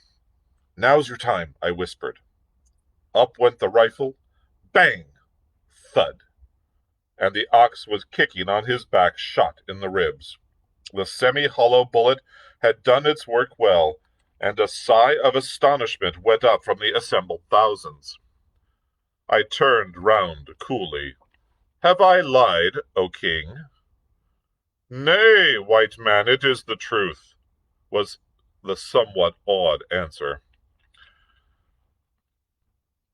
Now's your time, I whispered. Up went the rifle, bang, thud, and the ox was kicking on his back, shot in the ribs. The semi-hollow bullet had done its work well, and a sigh of astonishment went up from the assembled thousands. I turned round coolly. Have I lied, O king? Nay, white man, it is the truth, was the somewhat awed answer.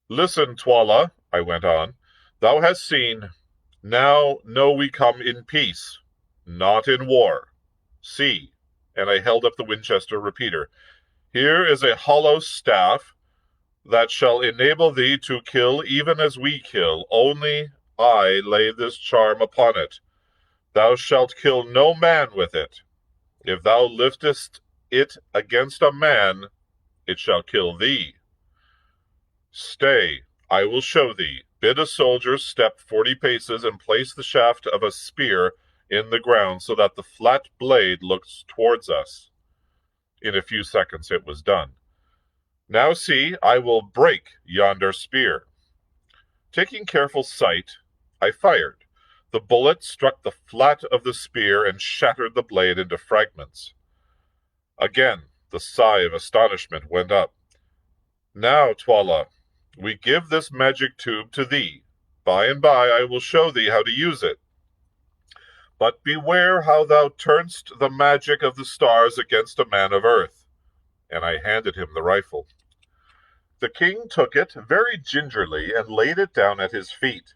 Listen, Twala, I went on. Thou hast seen. Now know we come in peace. not in war. See, and I held up the Winchester repeater, here is a hollow staff that shall enable thee to kill even as we kill. Only I lay this charm upon it. Thou shalt kill no man with it. If thou liftest it against a man, it shall kill thee. Stay, I will show thee. Bid a soldier step 40 paces and place the shaft of a spear in the ground so that the flat blade looks towards us. In a few seconds it was done. Now see, I will break yonder spear. Taking careful sight, I fired. The bullet struck the flat of the spear and shattered the blade into fragments. Again, the sigh of astonishment went up. Now, Twala, we give this magic tube to thee. By and by I will show thee how to use it. But beware how thou turnst the magic of the stars against a man of earth. And I handed him the rifle. The king took it very gingerly and laid it down at his feet.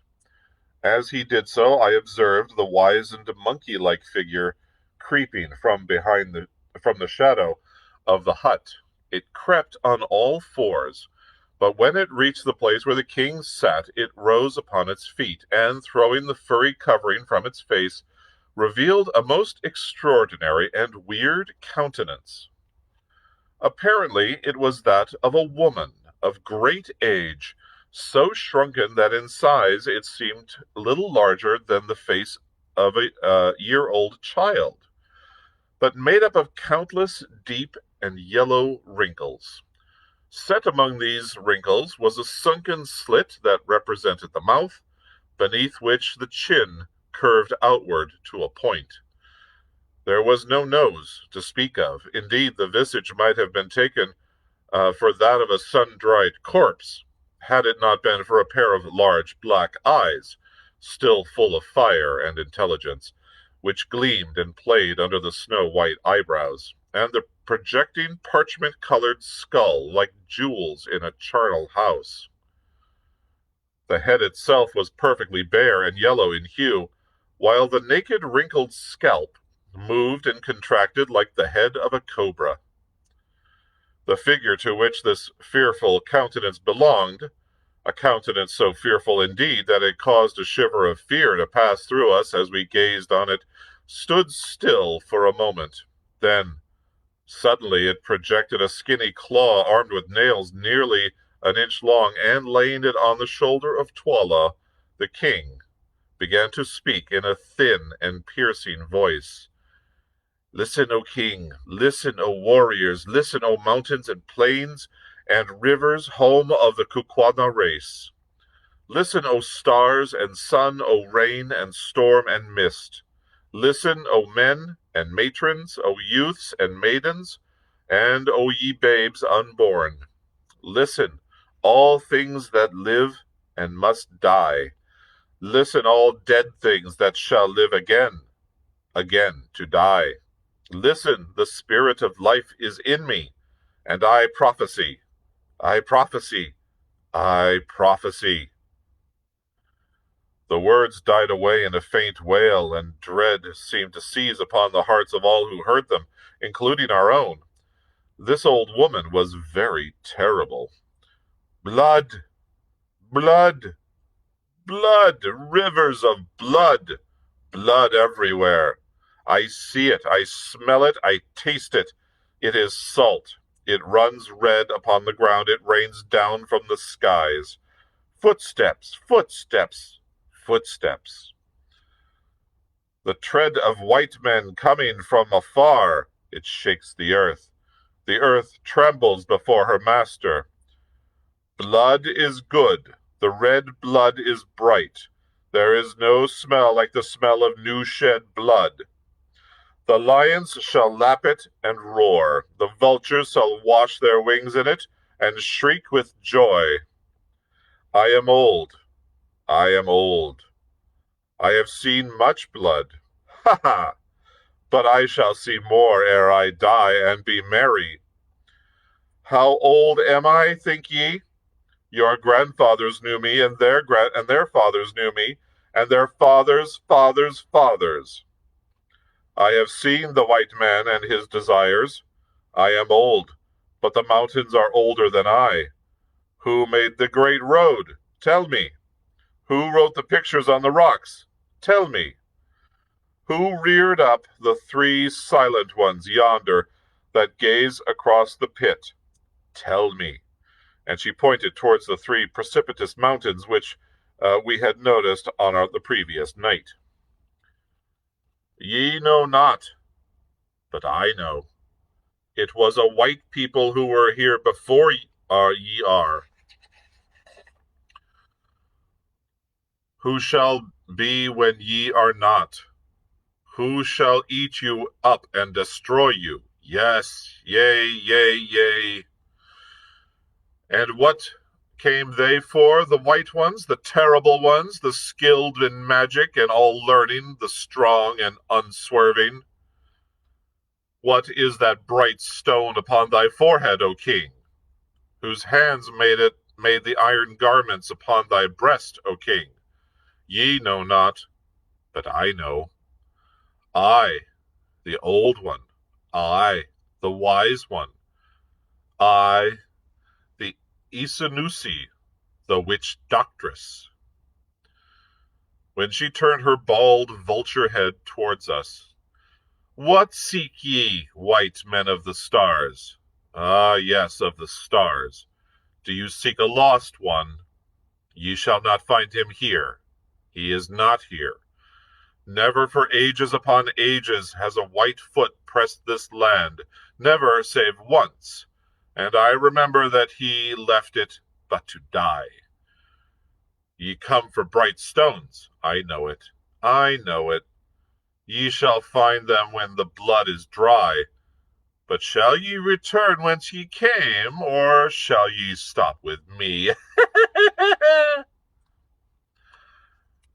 As he did so, I observed the wizened monkey-like figure creeping from the shadow of the hut. It crept on all fours, but when it reached the place where the king sat, it rose upon its feet, and, throwing the furry covering from its face, revealed a most extraordinary and weird countenance. Apparently it was that of a woman of great age, so shrunken that in size it seemed little larger than the face of a year-old child, but made up of countless deep and yellow wrinkles. Set among these wrinkles was a sunken slit that represented the mouth, beneath which the chin curved outward to a point. There was no nose to speak of. Indeed, the visage might have been taken for that of a sun-dried corpse, had it not been for a pair of large black eyes, still full of fire and intelligence, which gleamed and played under the snow-white eyebrows, and the projecting parchment-colored skull like jewels in a charnel house. The head itself was perfectly bare and yellow in hue, while the naked wrinkled scalp moved and contracted like the head of a cobra. The figure to which this fearful countenance belonged, a countenance so fearful indeed that it caused a shiver of fear to pass through us as we gazed on it, stood still for a moment. Then, suddenly, it projected a skinny claw armed with nails nearly an inch long, and laying it on the shoulder of Twala, the king began to speak in a thin and piercing voice. Listen, O king, listen, O warriors, listen, O mountains and plains and rivers, home of the Kukwana race. Listen, O stars and sun, O rain and storm and mist. Listen, O men and matrons, O youths and maidens, and O ye babes unborn. Listen, all things that live and must die. Listen, all dead things that shall live again to die. Listen, the spirit of life is in me, and I prophesy, I prophesy, I prophesy. The words died away in a faint wail, and dread seemed to seize upon the hearts of all who heard them, including our own. This old woman was very terrible. Blood, blood, blood, rivers of blood, blood everywhere. I see it, I smell it, I taste it. It is salt. It runs red upon the ground. It rains down from the skies. Footsteps, footsteps, footsteps. The tread of white men coming from afar. It shakes the earth. The earth trembles before her master. Blood is good. The red blood is bright. There is no smell like the smell of new shed blood. The lions shall lap it and roar. The vultures shall wash their wings in it and shriek with joy. I am old. I am old. I have seen much blood. Ha ha! But I shall see more ere I die and be merry. How old am I, think ye? Your grandfathers knew me, and their fathers knew me, and their fathers' fathers' fathers. I have seen the white man and his desires. I am old, but the mountains are older than I. Who made the great road? Tell me. Who wrote the pictures on the rocks? Tell me. Who reared up the three silent ones yonder that gaze across the pit? Tell me. And she pointed towards the three precipitous mountains which we had noticed on the previous night. Ye know not, but I know. It was a white people who were here before ye are. Who shall be when ye are not? Who shall eat you up and destroy you? Yes, yea, yea, yea. And what came they for, the white ones, the terrible ones, the skilled in magic and all learning, the strong and unswerving? What is that bright stone upon thy forehead, O king? Whose hands made the iron garments upon thy breast, O king? Ye know not, but I know. I, the old one, I, the wise one, I, the Isanusi, the witch doctress. When she turned her bald vulture head towards us, what seek ye, white men of the stars? Ah, yes, of the stars. Do you seek a lost one? Ye shall not find him here. He is not here. Never for ages upon ages has a white foot pressed this land, never save once, and I remember that he left it but to die. Ye come for bright stones, I know it, I know it. Ye shall find them when the blood is dry, but shall ye return whence ye came, or shall ye stop with me?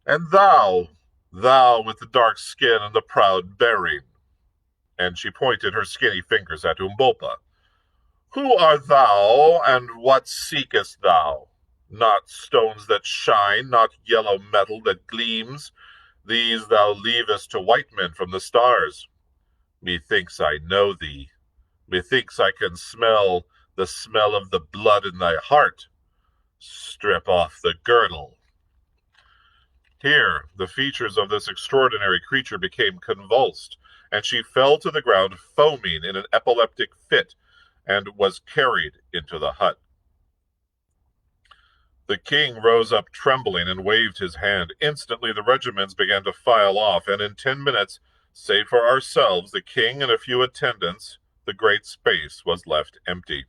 And thou with the dark skin and the proud bearing, and she pointed her skinny fingers at Umbopa. Who art thou, and what seekest thou? Not stones that shine, not yellow metal that gleams. These thou leavest to white men from the stars. Methinks I know thee. Methinks I can smell the smell of the blood in thy heart. Strip off the girdle. Here the features of this extraordinary creature became convulsed, and she fell to the ground foaming in an epileptic fit, and was carried into the hut. The king rose up trembling and waved his hand. Instantly the regiments began to file off, and in 10 minutes, save for ourselves, the king and a few attendants, the great space was left empty.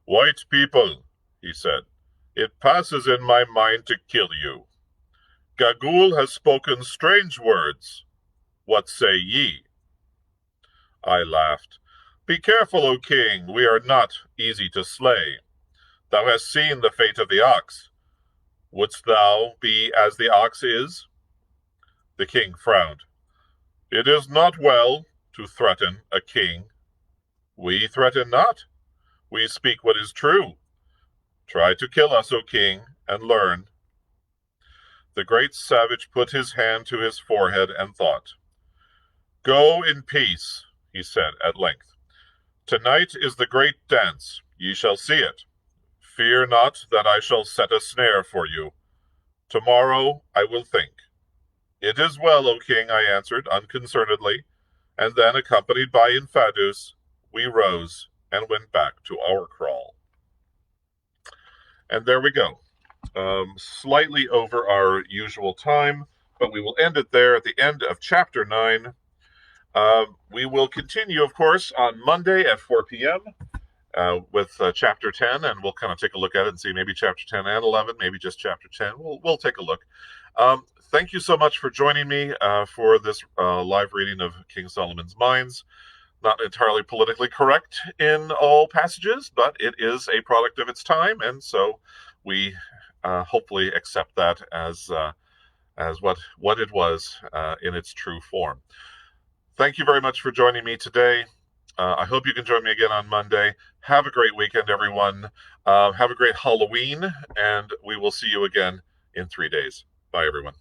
White people, he said, it passes in my mind to kill you. Gagool has spoken strange words. What say ye? I laughed. Be careful, O king, we are not easy to slay. Thou hast seen the fate of the ox. Wouldst thou be as the ox is? The king frowned. It is not well to threaten a king. We threaten not. We speak what is true. Try to kill us, O king, and learn. The great savage put his hand to his forehead and thought. Go in peace, he said at length. Tonight is the great dance. Ye shall see it. Fear not that I shall set a snare for you. Tomorrow I will think. It is well, O king, I answered unconcernedly, and then, accompanied by Infadus, we rose and went back to our kraal. And there we go. Slightly over our usual time, but we will end it there at the end of Chapter 9. We will continue, of course, on Monday at 4 p.m. With Chapter 10, and we'll kind of take a look at it and see maybe Chapter 10 and 11, maybe just Chapter 10. We'll take a look. Thank you so much for joining me for this live reading of King Solomon's Mines. Not entirely politically correct in all passages, but it is a product of its time, and so we hopefully accept that as what it was in its true form. Thank you very much for joining me today. I hope you can join me again on Monday. Have a great weekend, everyone. Have a great Halloween, and we will see you again in 3 days. Bye, everyone.